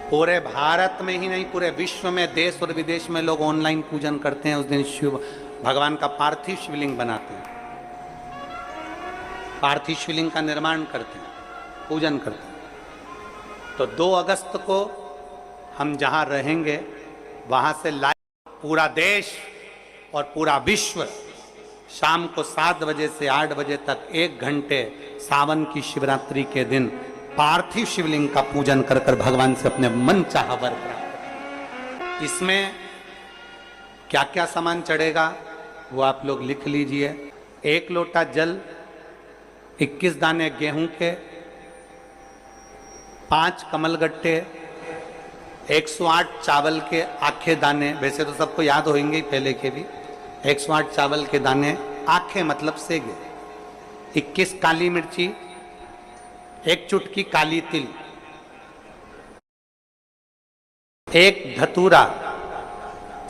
पूरे भारत में ही नहीं, पूरे विश्व में, देश और विदेश में लोग ऑनलाइन पूजन करते हैं। उस दिन शिव भगवान का पार्थिव शिवलिंग बनाते हैं, पार्थिव शिवलिंग का निर्माण करते हैं, पूजन करते हैं। तो 2 अगस्त को हम जहां रहेंगे वहां से लाइव पूरा देश और पूरा विश्व शाम को 7 बजे से 8 बजे तक 1 घंटे सावन की शिवरात्रि के दिन पार्थिव शिवलिंग का पूजन कर कर भगवान से अपने मन चाहा वर प्राप्त। इसमें क्या क्या सामान चढ़ेगा वो आप लोग लिख लीजिए। 1 लोटा जल, 21 दाने गेहूं के, 5 कमलगट्टे, 108 चावल के आखे दाने, वैसे तो सबको याद होंगे पहले के भी। 108 चावल के दाने, आखे मतलब सेगे, 21 काली मिर्ची, 1 चुटकी काली तिल, 1 धतूरा,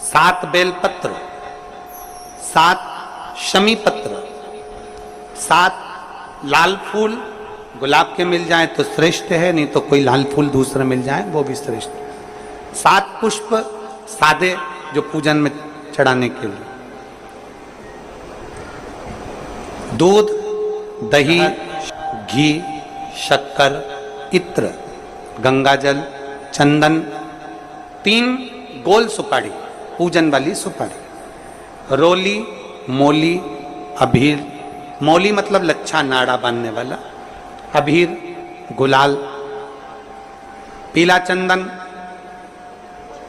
7 बेलपत्र, 7 शमी पत्र, 7 लाल फूल, गुलाब के मिल जाए तो श्रेष्ठ है, नहीं तो कोई लाल फूल दूसरा मिल जाए वो भी श्रेष्ठ है। 7 पुष्प सादे जो पूजन में चढ़ाने के लिए, दूध, दही, घी, शक्कर, इत्र, गंगाजल, चंदन, 3 गोल सुपारी, पूजन वाली सुपारी, रोली, मोली, अबीर, मौली मतलब लच्छा नाड़ा बांधने वाला, अबीर, गुलाल, पीला चंदन,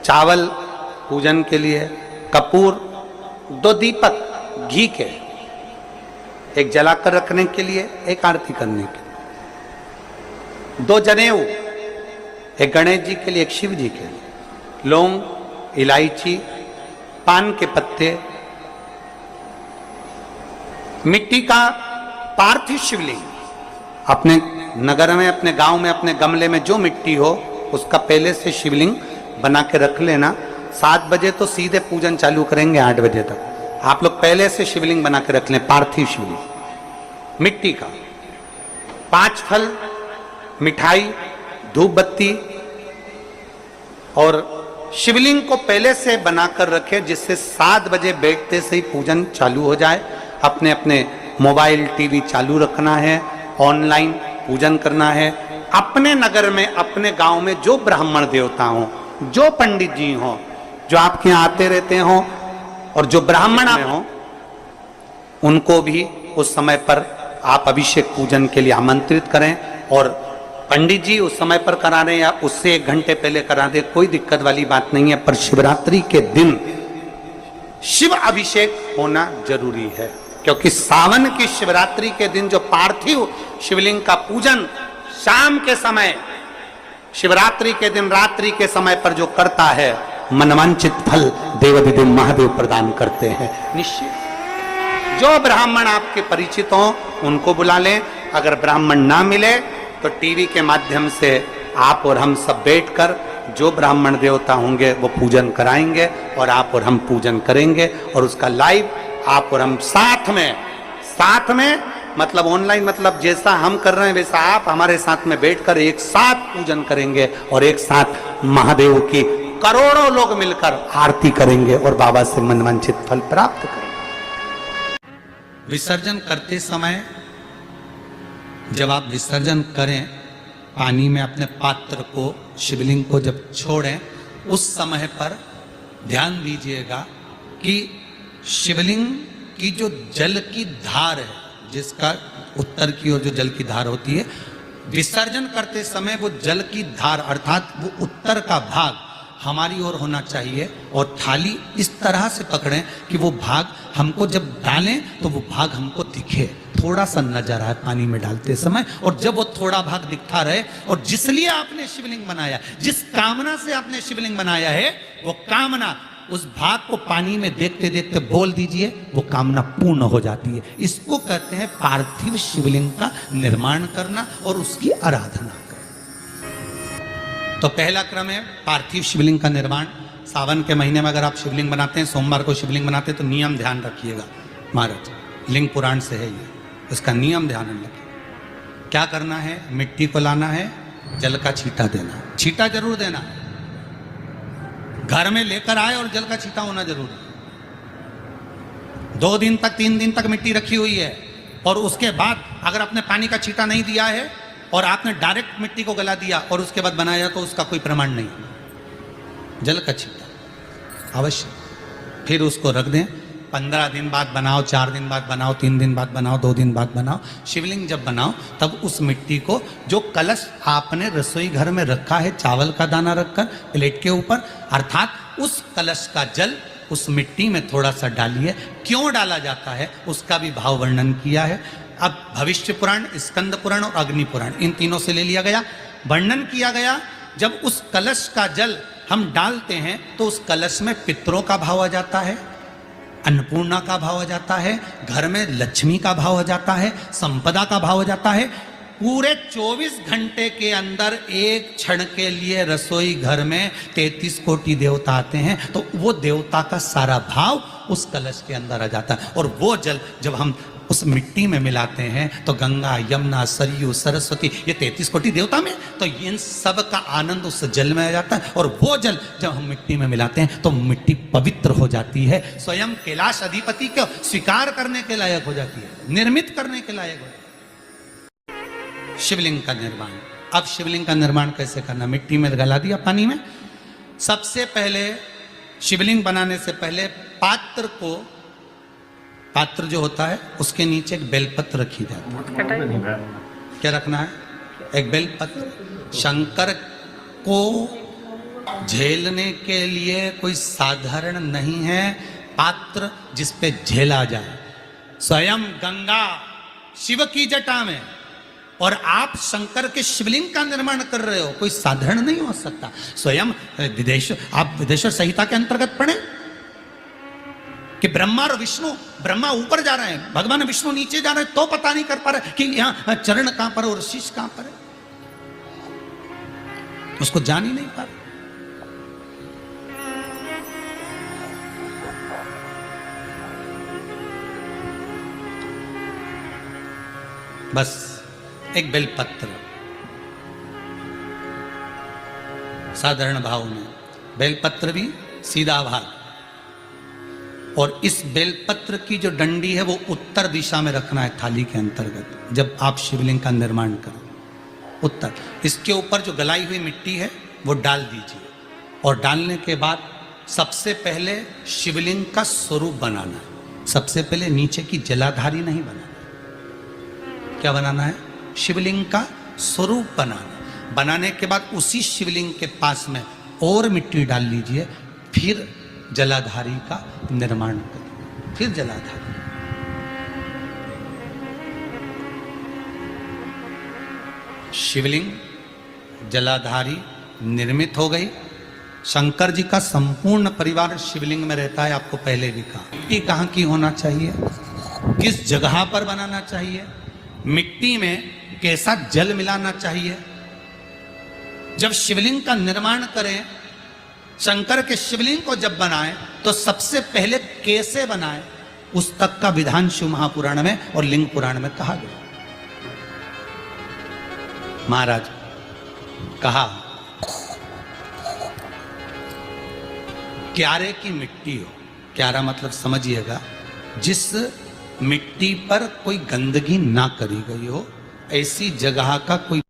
चावल पूजन के लिए, कपूर, 2 दीपक घी के, 1 जलाकर रखने के लिए, 1 आरती करने के लिए, 2 जनेऊ, 1 गणेश जी के लिए, 1 शिव जी के लिए, लौंग, इलायची, पान के पत्ते, मिट्टी का पार्थिव शिवलिंग। अपने नगर में, अपने गांव में, अपने गमले में जो मिट्टी हो उसका पहले से शिवलिंग बना के रख लेना। 7 बजे तो सीधे पूजन चालू करेंगे, 8 बजे तक आप लोग पहले से शिवलिंग बना के रख लें, पार्थिव शिवलिंग मिट्टी का। 5 फल, मिठाई, धूप बत्ती, और शिवलिंग को पहले से बनाकर रखें जिससे 7 बजे बैठते से ही पूजन चालू हो जाए। अपने अपने मोबाइल टीवी चालू रखना है, ऑनलाइन पूजन करना है। अपने नगर में, अपने गांव में जो ब्राह्मण देवता हों, जो पंडित जी हों, जो आपके यहाँ आते रहते हों, और जो ब्राह्मण हों, उनको भी उस समय पर आप अभिषेक पूजन के लिए आमंत्रित करें। और पंडित जी उस समय पर करा रहे या उससे 1 घंटे पहले करा दे, कोई दिक्कत वाली बात नहीं है। पर शिवरात्रि के दिन शिव अभिषेक होना जरूरी है, क्योंकि सावन की शिवरात्रि के दिन जो पार्थिव शिवलिंग का पूजन शाम के समय, शिवरात्रि के दिन रात्रि के समय पर जो करता है, मनवांचित फल देवाधिदेव महादेव प्रदान करते हैं निश्चित। जो ब्राह्मण आपके परिचित हों उनको बुला लें। अगर ब्राह्मण ना मिले तो टीवी के माध्यम से आप और हम सब बैठकर जो ब्राह्मण देवता होंगे वो पूजन कराएंगे, और आप और हम पूजन करेंगे। और उसका लाइव आप और हम साथ में मतलब ऑनलाइन, मतलब जैसा हम कर रहे हैं वैसा आप हमारे साथ में बैठकर एक साथ पूजन करेंगे, और एक साथ महादेव की करोड़ों लोग मिलकर आरती करेंगे और बाबा से मनवांछित फल प्राप्त करेंगे। विसर्जन करते समय जब आप विसर्जन करें, पानी में अपने पात्र को, शिवलिंग को जब छोड़ें, उस समय पर ध्यान दीजिएगा कि शिवलिंग की जो जल की धार है, जिसका उत्तर की ओर जो जल की धार होती है, विसर्जन करते समय वो जल की धार अर्थात वो उत्तर का भाग हमारी ओर होना चाहिए। और थाली इस तरह से पकड़ें कि वो भाग हमको जब डालें तो वो भाग हमको दिखे, थोड़ा सा नजर आए पानी में डालते समय। और जब वो थोड़ा भाग दिखता रहे, और जिसलिए आपने शिवलिंग बनाया, जिस कामना से आपने शिवलिंग बनाया है, वो कामना उस भाग को पानी में देखते देखते बोल दीजिए, वो कामना पूर्ण हो जाती है। इसको कहते हैं पार्थिव शिवलिंग का निर्माण करना और उसकी आराधना करना। तो पहला क्रम है पार्थिव शिवलिंग का निर्माण। सावन के महीने में अगर आप शिवलिंग बनाते हैं, सोमवार को शिवलिंग बनाते हैं, तो नियम ध्यान रखिएगा महाराज, लिंग पुराण से है ये, इसका नियम ध्यान रखिए। क्या करना है? मिट्टी को लाना है, जल का छींटा देना, छींटा जरूर देना। घर में लेकर आए और जल का छींटा होना जरूरी है। 2 दिन तक 3 दिन तक मिट्टी रखी हुई है और उसके बाद अगर आपने पानी का छींटा नहीं दिया है और आपने डायरेक्ट मिट्टी को गला दिया और उसके बाद बनाया तो उसका कोई प्रमाण नहीं। जल का छींटा अवश्य, फिर उसको रख दें। 15 दिन बाद बनाओ, 4 दिन बाद बनाओ, 3 दिन बाद बनाओ, 2 दिन बाद बनाओ। शिवलिंग जब बनाओ तब उस मिट्टी को, जो कलश आपने रसोई घर में रखा है चावल का दाना रखकर प्लेट के ऊपर, अर्थात उस कलश का जल उस मिट्टी में थोड़ा सा डालिए। क्यों डाला जाता है उसका भी भाव वर्णन किया है। अब भविष्य पुराण, स्कंद पुराण और अग्नि पुराण, इन तीनों से ले लिया गया। वर्णन किया गया जब उस कलश का जल हम डालते हैं तो उस कलश में पितरों का भाव आ जाता है, अन्नपूर्णा का भाव आ जाता है, घर में लक्ष्मी का भाव आ जाता है, संपदा का भाव आ जाता है। पूरे 24 घंटे के अंदर एक क्षण के लिए रसोई घर में 33 कोटि देवता आते हैं, तो वो देवता का सारा भाव उस कलश के अंदर आ जाता है। और वो जल जब हम उस मिट्टी में मिलाते हैं तो गंगा, यमुना, सरयू, सरस्वती, ये 33 कोटि देवता में, तो इन सब का आनंद उस जल में आ जाता है। और वो जल जब हम मिट्टी में मिलाते हैं तो मिट्टी पवित्र हो जाती है, स्वयं कैलाश अधिपति को स्वीकार करने के लायक हो जाती है, निर्मित करने के लायक हो जाती है। शिवलिंग का निर्माण। अब शिवलिंग का निर्माण कैसे करना? मिट्टी में गला दिया पानी में। सबसे पहले शिवलिंग बनाने से पहले पात्र जो होता है उसके नीचे एक बेलपत्र रखी जाती है। क्या रखना है? एक बेलपत्र। शंकर को झेलने के लिए कोई साधारण नहीं है पात्र जिस पे झेला जाए। स्वयं गंगा शिव की जटा में और आप शंकर के शिवलिंग का निर्माण कर रहे हो, कोई साधारण नहीं हो सकता। स्वयं आप विदेश्वर संहिता के अंतर्गत पढ़े कि ब्रह्मा और विष्णु, ब्रह्मा ऊपर जा रहे हैं, भगवान विष्णु नीचे जा रहे हैं, तो पता नहीं कर पा रहे कि यहां चरण कहां पर और शीश कहां पर है, उसको जान ही नहीं पा रहे। बस एक बेलपत्र साधारण भाव में, बेलपत्र भी सीधा भाग, और इस बेलपत्र की जो डंडी है वो उत्तर दिशा में रखना है थाली के अंतर्गत जब आप शिवलिंग का निर्माण करो। उत्तर। इसके ऊपर जो गलाई हुई मिट्टी है वो डाल दीजिए और डालने के बाद सबसे पहले शिवलिंग का स्वरूप बनाना है। सबसे पहले नीचे की जलाधारी नहीं बनाना। क्या बनाना है? शिवलिंग का स्वरूप बनाना। बनाने के बाद उसी शिवलिंग के पास में और मिट्टी डाल लीजिए, फिर जलाधारी का निर्माण करिए। फिर जलाधारी। शिवलिंग जलाधारी निर्मित हो गई। शंकर जी का संपूर्ण परिवार शिवलिंग में रहता है, आपको पहले भी कहा। मिट्टी कहाँ की होना चाहिए, किस जगह पर बनाना चाहिए, मिट्टी में कैसा जल मिलाना चाहिए। जब शिवलिंग का निर्माण करें, शंकर के शिवलिंग को जब बनाएं तो सबसे पहले कैसे बनाएं उस तक का विधान शिव महापुराण में और लिंग पुराण में कहा गया। महाराज कहा क्यारे की मिट्टी हो। क्यारा मतलब समझिएगा जिस मिट्टी पर कोई गंदगी ना करी गई हो, ऐसी जगह का कोई